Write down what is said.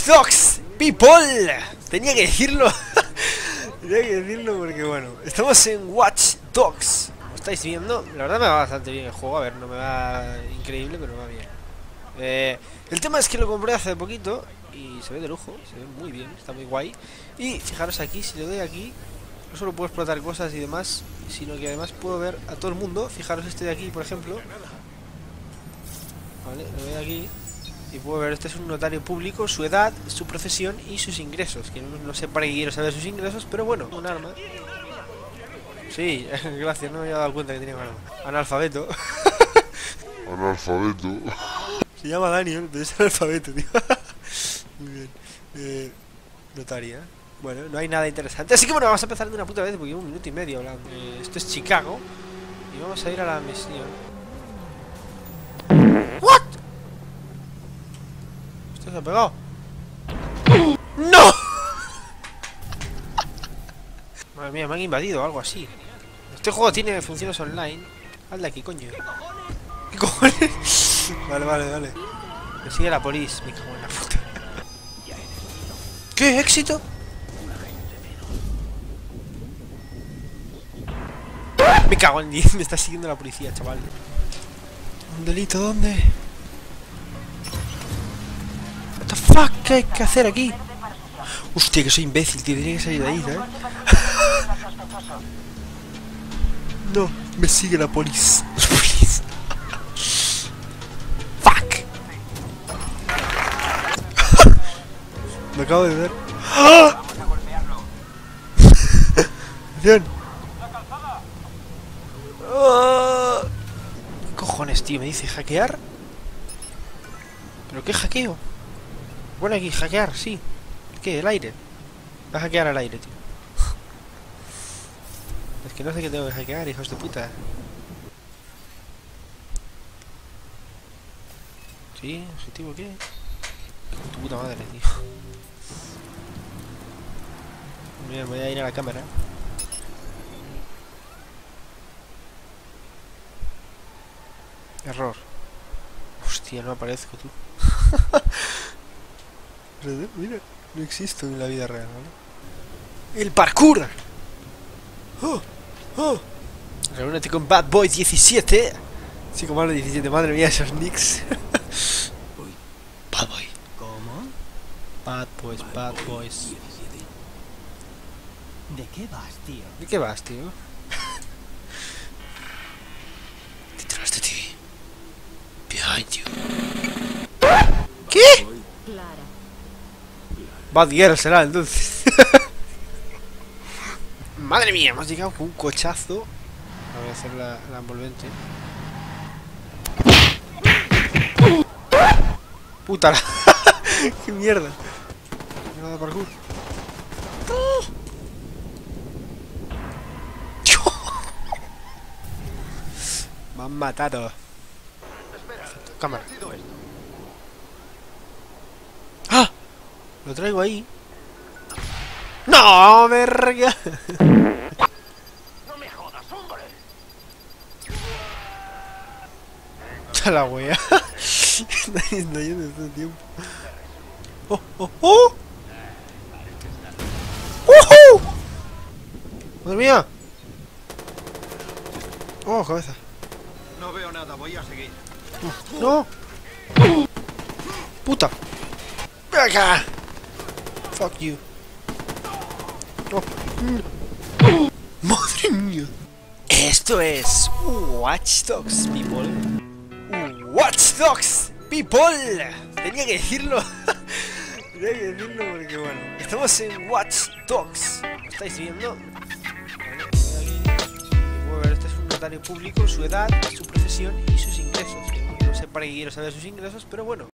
Watch Dogs, people. Tenía que decirlo. Tenía que decirlo porque bueno, estamos en Watch Dogs. ¿Lo estáis viendo? La verdad me va bastante bien el juego. A ver, no me va increíble, pero me va bien. El tema es que lo compré hace poquito y se ve de lujo, se ve muy bien, está muy guay. Y fijaros aquí, si le doy aquí, no solo puedo explotar cosas y demás, sino que además puedo ver a todo el mundo. Fijaros este de aquí, por ejemplo. Vale, lo doy aquí y puedo ver, este es un notario público, su edad, su profesión y sus ingresos. Que no sé para qué quiero saber sus ingresos, pero bueno, un arma. Sí, gracias, no me había dado cuenta que tenía un arma. Analfabeto. Analfabeto. Se llama Daniel, pero es analfabeto, tío. Muy bien. Notaria. Bueno, no hay nada interesante. Así que bueno, vamos a empezar de una puta vez porque llevo 1 minuto y medio hablando. Esto es Chicago. Y vamos a ir a la misión. ¿What? ¿Esto se ha pegado? ¡No! Madre mía, me han invadido o algo así. Este juego tiene funciones online. Hazle aquí, coño. ¿Qué cojones? Vale. Me sigue la policía, me cago en la puta. ¿Qué éxito? Me cago en 10, me está siguiendo la policía, chaval. ¿Un delito dónde? What the fuck, ¿qué hay que hacer aquí? Hostia, que soy imbécil, tío, tenía que salir de ahí, ¿sabes? No, me sigue la policía. Fuck. Me acabo de ver. ¡Ah! Bien. ¿Qué cojones, tío? Me dice hackear. ¿Pero qué hackeo? Bueno, aquí hackear, sí. ¿Qué? ¿El aire? Va a hackear al aire, tío. Es que no sé qué tengo que hackear, hijos de puta. ¿Sí? ¿Objetivo qué? Tu puta madre, tío. Mira, voy a ir a la cámara. Error. Hostia, no aparezco, tú. Mira, no existo en la vida real, ¿vale? ¡El parkour! Reúnete con Bad Boys 17. Sí, como hablo 17, madre mía, esos nicks. Bad Boy. ¿Cómo? Bad Boys. ¿De qué vas, tío? ¿De qué vas, tío? Detrás de ti. Behind you. ¿Qué? Clara. Bad Girl será entonces. Madre mía, hemos llegado con un cochazo. Voy a hacer la envolvente. Puta la... ¡Qué mierda! Nada de parkour. Me han matado. Cámara. ¡Ah! Lo traigo ahí. ¡No, verga! ¡No me jodas, hombre! ¡A la wea! Está yendo todo el tiempo. ¡Oh! ¡Woohoo! ¡Madre mía! ¡Oh, cabeza! No veo nada, voy a seguir. ¡No! ¡Puta! ¡Ven acá! ¡Fuck you! ¡Oh! ¡Madre mía! Esto es Watch Dogs, people. Watch Dogs, people. Tenía que decirlo. Tenía que decirlo porque bueno, estamos en Watch Dogs. ¿Lo estáis viendo? Vale, puedo ver, este es un notario público, su edad, su profesión y sus ingresos. Que no sé para qué quiero saber sus ingresos, pero bueno.